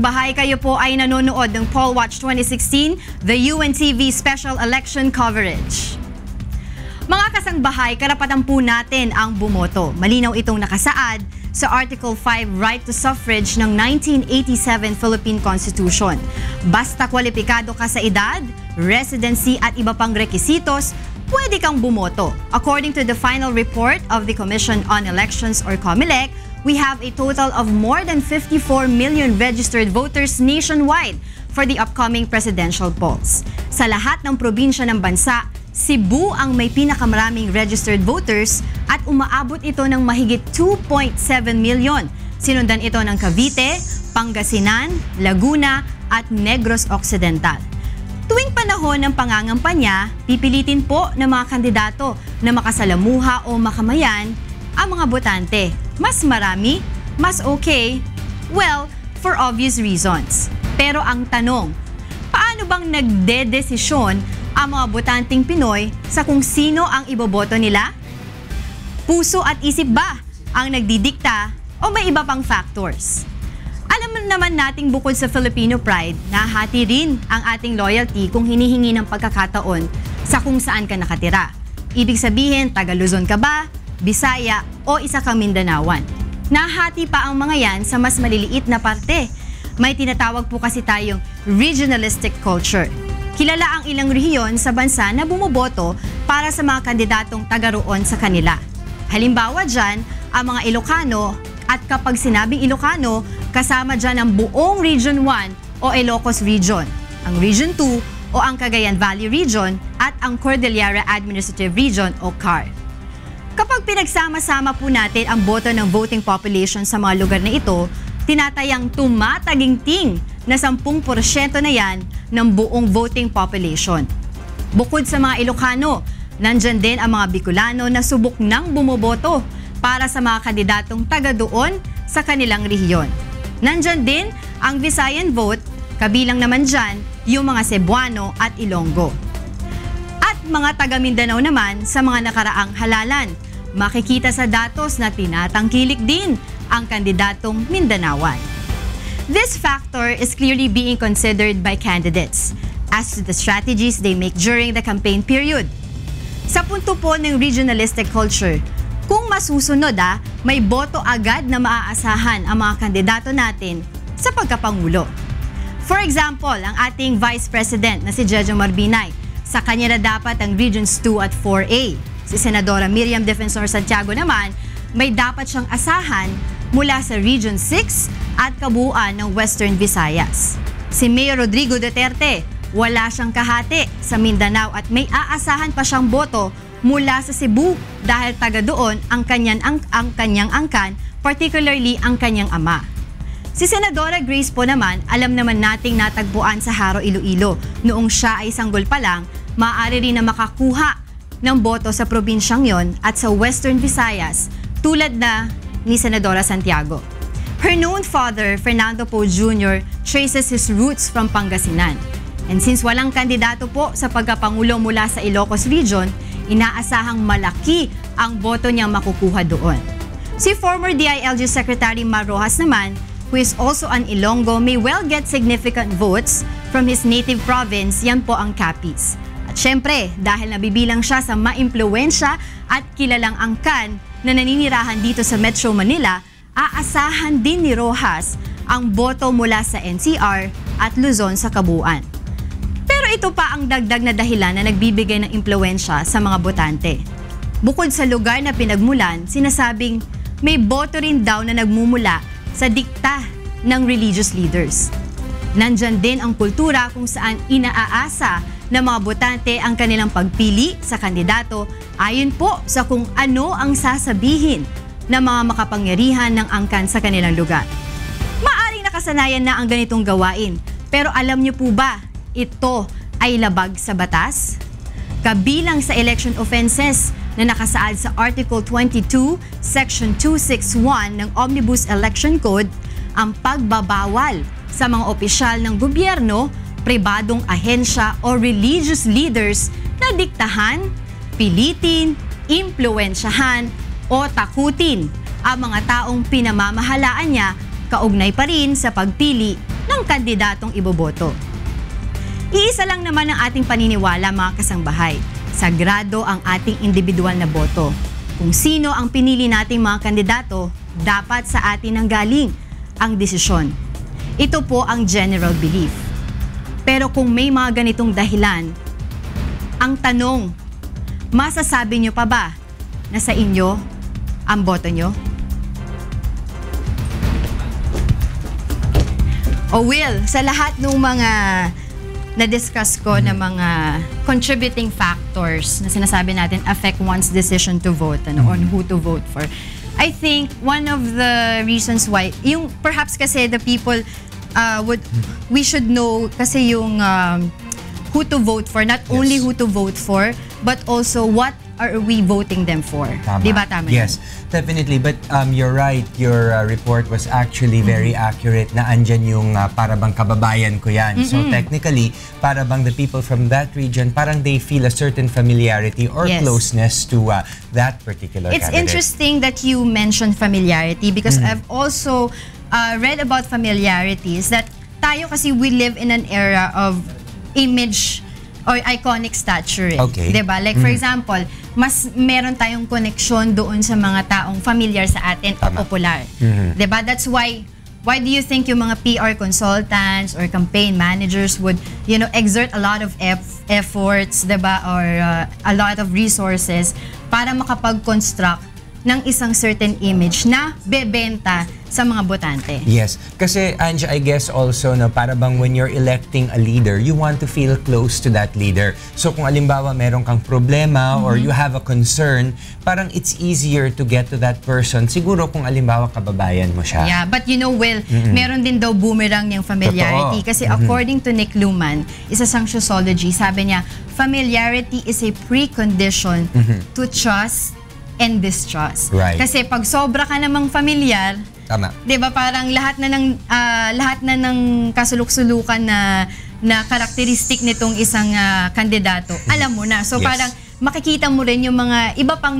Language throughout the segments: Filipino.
kasambahay, kayo po ay nanonood ng Poll Watch 2016, the UNTV Special Election Coverage. Mga kasangbahay, karapatan po natin ang bumoto. Malinaw itong nakasaad sa Article 5 Right to Suffrage ng 1987 Philippine Constitution. Basta kwalipikado ka sa edad, residency at iba pang rekisitos, pwede kang bumoto. According to the final report of the Commission on Elections or COMELEC, we have a total of more than 54 million registered voters nationwide for the upcoming presidential polls. Sa lahat ng probinsya ng bansa, Cebu ang may pinakamaraming registered voters at umaabot ito ng mahigit 2.7 million. Sinundan ito ng Cavite, Pangasinan, Laguna at Negros Occidental. Tuwing panahon ng pangangampanya, pipilitin po ng mga kandidato na makasalamuha o makamayan ang mga botante. Mas marami, mas okay? Well, for obvious reasons. Pero ang tanong, paano bang nagdedesisyon ang mga botanteng Pinoy sa kung sino ang iboboto nila? Puso at isip ba ang nagdidikta o may iba pang factors? Alam naman nating bukod sa Filipino pride, nahati rin ang ating loyalty kung hinihingi ng pagkakataon sa kung saan ka nakatira. Ibig sabihin, taga Luzon ka ba, Bisaya o isa kang Mindanaoan. Nahati pa ang mga yan sa mas maliliit na parte. May tinatawag po kasi tayong regionalistic culture. Kilala ang ilang rehiyon sa bansa na bumoboto para sa mga kandidatong taga roon sa kanila. Halimbawa dyan, ang mga Ilocano, at kapag sinabing Ilocano, kasama dyan ang buong Region 1 o Ilocos Region, ang Region 2 o ang Cagayan Valley Region at ang Cordillera Administrative Region o CAR. Kapag pinagsama-sama po natin ang boto ng voting population sa mga lugar na ito, tinatayang tumataginting na 10% na yan ng buong voting population. Bukod sa mga Ilocano, nandyan din ang mga Bicolano na subok nang bumoboto para sa mga kandidatong taga doon sa kanilang rehiyon. Nandyan din ang Visayan vote, kabilang naman dyan yung mga Cebuano at Ilonggo. At mga taga Mindanao naman sa mga nakaraang halalan. Makikita sa datos na tinatangkilik din ang kandidatong Mindanaoan. This factor is clearly being considered by candidates as to the strategies they make during the campaign period. Sa punto po ng regionalistic culture, kung masusunod may boto agad na maaasahan ang mga kandidato natin sa pagkapangulo. For example, ang ating Vice President na si Jejo Marbinay, sa kanya na dapat ang Regions 2 at 4A. Si Senadora Miriam Defensor Santiago naman, may dapat siyang asahan mula sa Region 6 at kabuuan ng Western Visayas. Si Mayor Rodrigo Duterte, wala siyang kahati sa Mindanao at may aasahan pa siyang boto mula sa Cebu dahil taga doon ang kanyang angkan, particularly ang kanyang ama. Si Senadora Grace po naman, alam naman nating natagpuan sa Haro, Iloilo. Noong siya ay sanggol pa lang, maaari rin na makakuha ng boto sa probinsyang yon at sa Western Visayas tulad na ni Senadora Santiago. Her known father, Fernando Poe Jr., traces his roots from Pangasinan. And since walang kandidato po sa pagkapangulo mula sa Ilocos Region, inaasahang malaki ang boto niyang makukuha doon. Si former DILG Secretary Mar Rojas naman, who is also an Ilonggo, may well get significant votes from his native province, yan po ang Capiz. At syempre, dahil nabibilang siya sa maimpluwensya at kilalang angkan na naninirahan dito sa Metro Manila, aasahan din ni Rojas ang boto mula sa NCR at Luzon sa kabuuan. Pero ito pa ang dagdag na dahilan na nagbibigay ng impluwensya sa mga botante. Bukod sa lugar na pinagmulan, sinasabing may boto rin daw na nagmumula sa dikta ng religious leaders. Nandyan din ang kultura kung saan inaaasa ng mga botante ang kanilang pagpili sa kandidato ayon po sa kung ano ang sasabihin ng mga makapangyarihan ng angkan sa kanilang lugar. Maaring nakasanayan na ang ganitong gawain, pero alam niyo po ba, ito ay labag sa batas? Kabilang sa election offenses na nakasaad sa Article 22, Section 261 ng Omnibus Election Code, ang pagbabawal sa mga opisyal ng gobyerno, pribadong ahensya o religious leaders na diktahan, pilitin, impluwensyahan o takutin ang mga taong pinamamahalaan niya kaugnay pa rin sa pagpili ng ang kandidatong iboboto. Iisa lang naman ang ating paniniwala, mga kasangbahay. Sagrado ang ating individual na boto. Kung sino ang pinili nating mga kandidato, dapat sa atin ang galing ang desisyon. Ito po ang general belief. Pero kung may mga ganitong dahilan, ang tanong, masasabi nyo pa ba na sa inyo ang boto nyo? O Will, sa lahat ng mga na-discuss ko na mga contributing factors na sinasabi natin affect one's decision to vote on who to vote for. I think one of the reasons why, yung perhaps kasi the people we should know kasi yung who to vote for, not only who to vote for, but also what are we voting them for? Tama. Di ba tama? Yes, definitely. But you're right. Your report was actually very accurate na andyan yung para bang kababayan ko yan. So technically, para bang the people from that region, parang they feel a certain familiarity or closeness to that particular It's candidate. interesting that you mentioned familiarity because I've also read about familiarities that tayo kasi we live in an era of image or iconic stature. Okay. Diba? Like for example, mas meron tayong connection doon sa mga taong familiar sa atin o popular. Diba? That's why do you think yung mga PR consultants or campaign managers would, exert a lot of efforts, diba? Or a lot of resources para makapag-construct ng isang certain image na bebenta sa mga botante. Yes. Kasi, Ange, I guess also, no, para bang when you're electing a leader, you want to feel close to that leader. So, kung alimbawa meron kang problema or you have a concern, parang it's easier to get to that person. Siguro kung alimbawa kababayan mo siya. Yeah, but meron din daw boomerang yung familiarity. Totoo. Kasi according to Nick Luhmann, isa sang sociology, sabi niya, familiarity is a precondition to trust and distrust. Right. Kasi pag sobra ka namang familiar, Tama. 'di ba parang lahat na ng kasuluk-sulukan na karakteristik nitong isang kandidato, alam mo na. So parang makikita mo rin yung mga iba pang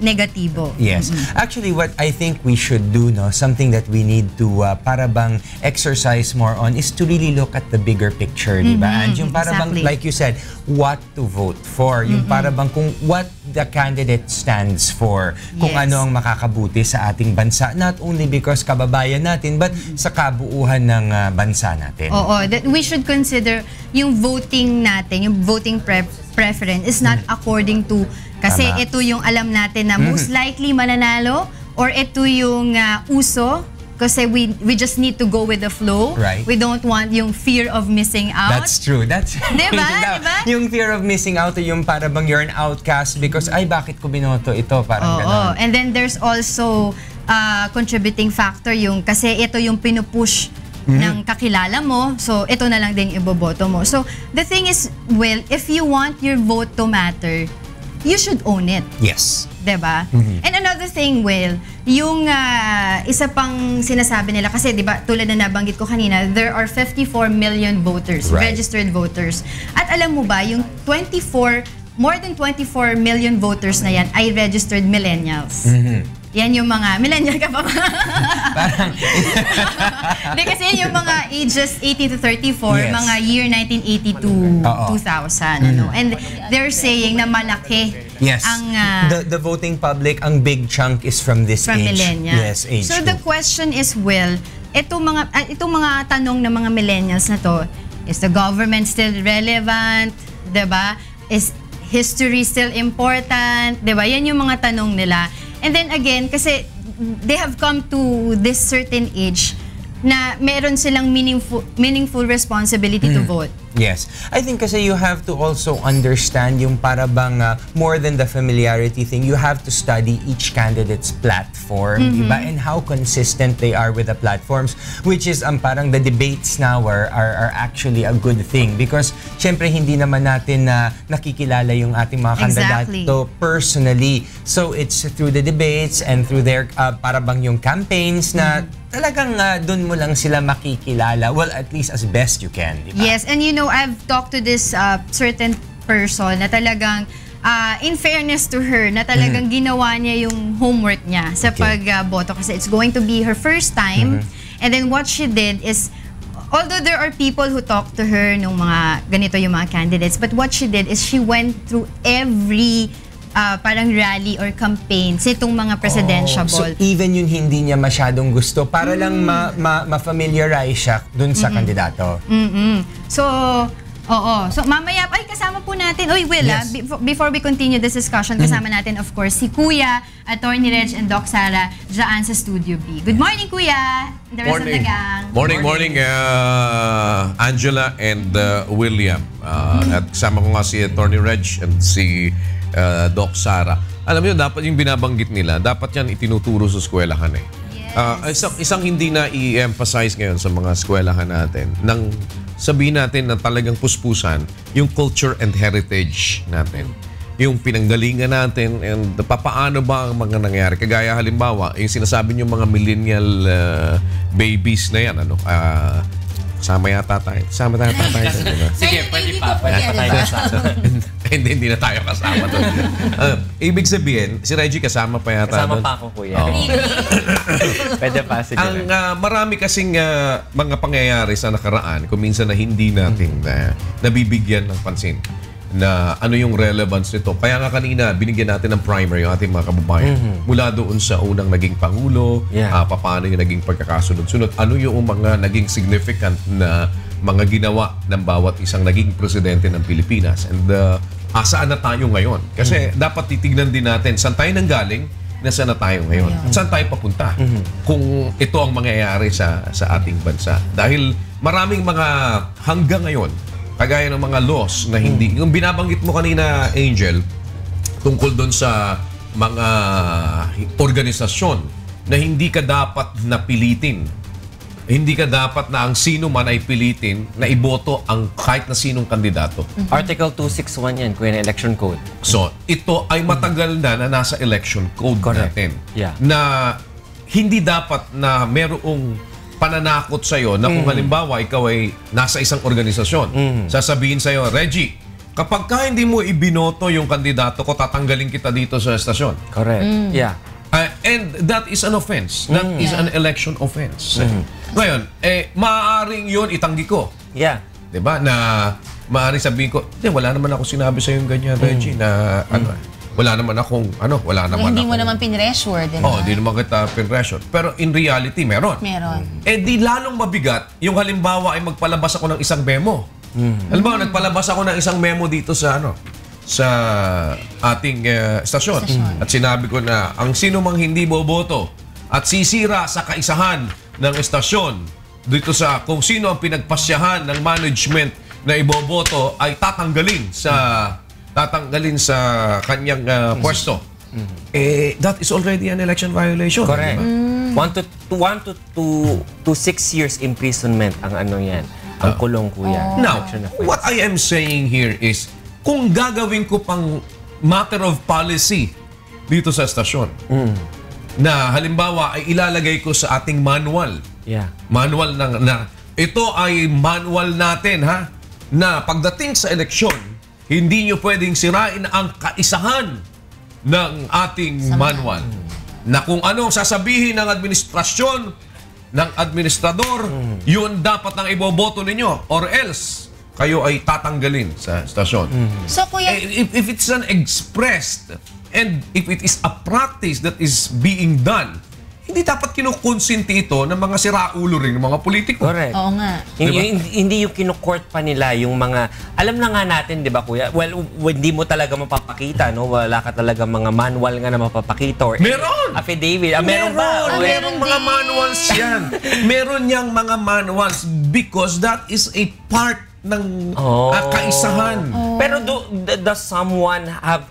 negatibo. Yes. Actually, what I think we should do, no, something that we need to para bang exercise more on is to really look at the bigger picture, di ba? And yung para bang, like you said, what to vote for. Yung para bang kung what the candidate stands for. Kung ano ang makakabuti sa ating bansa. Not only because kababayan natin, but sa kabuuhan ng bansa natin. Oo. That we should consider yung voting natin, yung voting preference is not according to, kasi ito yung alam natin na most likely mananalo or ito yung uso kasi we just need to go with the flow. Right. We don't want yung fear of missing out. That's true. That's Diba? Diba? Yung fear of missing out, yung para bang you're an outcast because ay bakit ko binoto ito, parang ganon. And then there's also contributing factor yung kasi ito yung pinupush ng kakilala mo, so ito na lang din iboboto mo. So the thing is, Will, if you want your vote to matter, you should own it. Yes. Diba? And another thing, Will, yung isa pang sinasabi nila, kasi diba, tulad na nabanggit ko kanina, there are 54 million voters, registered voters. At alam mo ba, yung more than 24 million voters na yan ay registered millennials. Yan yung mga, millennial ka pa ba? Parang, hindi, kasi yan yung mga ages 18 to 34, mga year 1980 to 2000. And they're saying na malaki ang... the voting public, ang big chunk is from this age. Millennials. Yes, age So the question is, Will, itong mga tanong ng mga millennials na to, is the government still relevant? Diba? Is history still important? Diba? Yan yung mga tanong nila. And then again, kasi they have come to this certain age na meron silang meaningful responsibility to vote. Yes. I think kasi you have to also understand yung para bang more than the familiarity thing, you have to study each candidate's platform, diba? And how consistent they are with the platforms, which is parang the debates now are actually a good thing because syempre hindi naman natin nakikilala yung ating mga kandidato personally. So it's through the debates and through their para bang yung campaigns na talagang dun mo lang sila makikilala. Well, at least as best you can, diba? Yes, and I've talked to this certain person na talagang, in fairness to her, na talagang ginawa niya yung homework niya sa pagboto kasi it's going to be her first time. And then what she did is, although there are people who talk to her nung mga ganito yung mga candidates, but what she did is she went through every parang rally or campaign sa itong mga presidential. So even yun hindi niya masyadong gusto para lang ma-familiarize siya dun sa kandidato. So, So mamaya, kasama po natin. Will, Yes. before we continue this discussion, kasama natin of course si Kuya, Attorney Reg and Doc Sara dyan sa Studio B. Good morning, Kuya! The rest of the gang. Morning, Angela and William. At kasama ko nga si Attorney Reg and si Doc Sara. Alam mo yun, dapat yung binabanggit nila, dapat yan itinuturo sa eskwelahan eh. Isang hindi na i-emphasize ngayon sa mga eskwelahan natin, nang sabihin natin na talagang puspusan yung culture and heritage natin. Yung pinanggalingan natin and papaano ba ang mga nangyayari. Kagaya halimbawa, yung sinasabi niyo mga millennial babies na yan, kasama yata tayo. Kasama tayo tayo. Sige, pwede pa. Pwede pa tayo kasama. Hindi na tayo kasama doon. Ibig sabihin, si Reggie kasama pa yata Kasama doon. pa ako, kuya. Pwede pa, sige. Ang marami kasing mga pangyayari sa nakaraan, kung minsan na hindi natin nabibigyan ng pansin na ano yung relevance nito. Kaya nga kanina, binigyan natin ng primer yung ating mga kababayan. Mula doon sa unang naging Pangulo, paano yung naging pagkakasunod-sunod, ano yung mga naging significant na mga ginawa ng bawat isang naging presidente ng Pilipinas. And asaan na tayo ngayon? Kasi dapat titignan din natin saan tayo nanggaling, nasaan na tayo ngayon. At saan tayo papunta kung ito ang mangyayari sa ating bansa. Dahil maraming mga hanggang ngayon, kagaya ng mga laws na hindi, yung binabanggit mo kanina, Angel, tungkol doon sa mga organisasyon na hindi ka dapat napilitin. Hindi ka dapat na ang sino man ay pilitin na iboto ang kahit na sinong kandidato. Article 261 yan, kuya, na election code. So, ito ay matagal na nasa election code natin. Yeah. Na hindi dapat na merong pananakot sa'yo na kung halimbawa ikaw ay nasa isang organisasyon, sasabihin sa'yo, Reggie, kapag ka hindi mo ibinoto yung kandidato ko, tatanggalin kita dito sa estasyon. Correct. Yeah. And that is an offense. That is an election offense. Ngayon, maaaring yun itanggi ko. Yeah. Diba? Na maaaring sabihin ko, wala naman ako sinabi sa'yo yung ganyan, Reggie, na wala naman akong, wala naman hindi mo akong- naman pinressure, di ba? hindi naman kita pinressure. Pero in reality, meron. Meron. Di lalong mabigat yung halimbawa ay magpalabas ako ng isang memo. Halimbawa, nagpalabas ako ng isang memo dito sa sa ating estasyon. At sinabi ko na ang sino mang hindi boboto at sisira sa kaisahan ng estasyon dito sa kung sino ang pinagpasyahan ng management na iboboto ay tatanggalin sa kanyang pwesto. That is already an election violation. Correct. Diba? 1 to 6 years imprisonment ang yan. Ang kulong, kuya. Now, Election offense. what I am saying here is, kung gagawin ko pang matter of policy dito sa estasyon, na halimbawa ay ilalagay ko sa ating manual, Yeah. manual na ito ay manual natin na pagdating sa eleksyon, hindi nyo pwedeng sirain ang kaisahan ng ating manual. Na kung anong sasabihin ng administrasyon, ng administrador, yun dapat ang iboboto ninyo. Or else, kayo ay tatanggalin sa estasyon. So, kuya, If it's an expressed and if it is a practice that is being done, hindi dapat kinukonsinti ito ng mga siraulo rin ng mga politiko. Correct. oo nga. Hindi yung kinukort pa nila yung mga, alam na nga natin, di ba, kuya? Well, hindi mo talaga mapapakita, no? Wala ka talaga mga manual nga na mapapakita or Meron! affidavit. Meron ba? Merong mga manuals yan. Meron niyang mga manuals because that is a part ng kaisahan. Pero does someone have,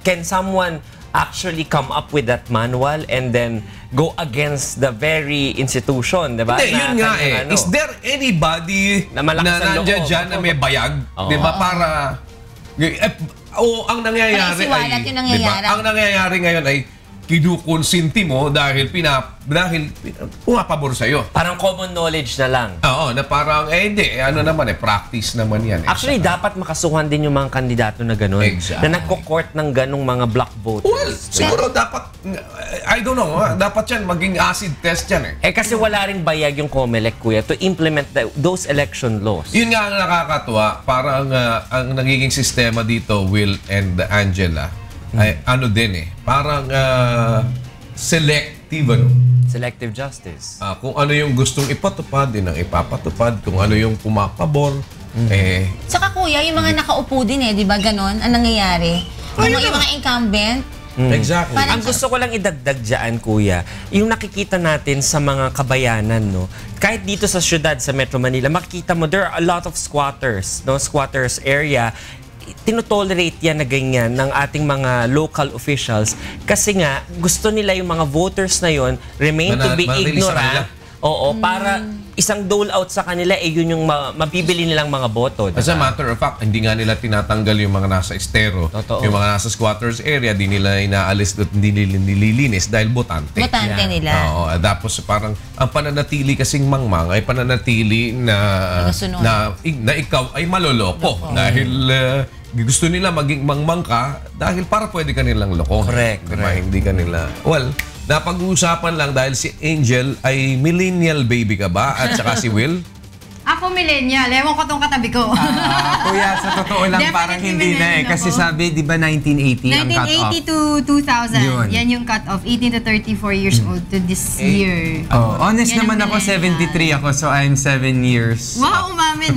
can someone actually come up with that manual and then go against the very institution, di ba? Hindi, yun nga kanyang Is there anybody Na na malakas ang nandiyan loob? dyan na may bayag? Di ba? Para... ang nangyayari Parang siwalat yung nangyayari. Diba? Ang nangyayari ngayon ay kinukonsinti mo dahil pumapabor sa'yo. Parang common knowledge na lang. Oo, na parang, hindi, ano naman practice naman yan. Actually, dapat makasuhan din yung mga kandidato na gano'n. Exactly. Na nagko-court ng ganong mga block voters. Well, siguro dapat, I don't know, dapat yan, maging acid test yan Kasi wala ring bayag yung COMELEC, kuya, to implement those election laws. Yun nga ang nakakatuwa, parang ang nagiging sistema dito, Will and Angela, ay ano din parang selective Selective justice. Kung ano yung gustong ipatupad, din ang ipapatupad. Kung ano yung pumapabor, Saka kuya, yung mga nakaupo din di ba ganon ang nangyayari? Yung mga incumbent. Exactly. Ang gusto ko lang idagdag dyan, kuya, yung nakikita natin sa mga kabayanan, no? Kahit dito sa syudad, sa Metro Manila, makikita mo, there are a lot of squatters, no? Squatters area. Tinotolerate yan na ganyan ng ating mga local officials kasi nga gusto nila yung mga voters na yon remain to be ignorant. Oo, para isang dole out sa kanila yun yung mabibili nilang mga boto. As a matter of fact, hindi nga nila tinatanggal yung mga nasa estero. Totoo. Yung mga nasa squatters area, di nila inaalis at hindi nila nililinis dahil botante. Botante nila. Oo, tapos parang ang pananatili kasing mangmang ay pananatili na ikaw ay maloloko dahil gusto nila maging mangmang ka dahil para pwede ka nilang loko. Correct. Hindi ka nila. Well, napag-uusapan lang dahil si Angel ay millennial baby ka ba at saka si Will? Ako millennial. Ewan ko tong katabi ko. Kuya, sa totoo lang parang Definitely hindi na millennial Kasi ako. sabi, di ba 1980 ang cut-off? 1980 to 2000. Yun. Yan yung cut-off. 18 to 34 years old to this year. Honest Yan ang naman ako, millennial. 73 ako, so I'm 7 years. Wow, umamin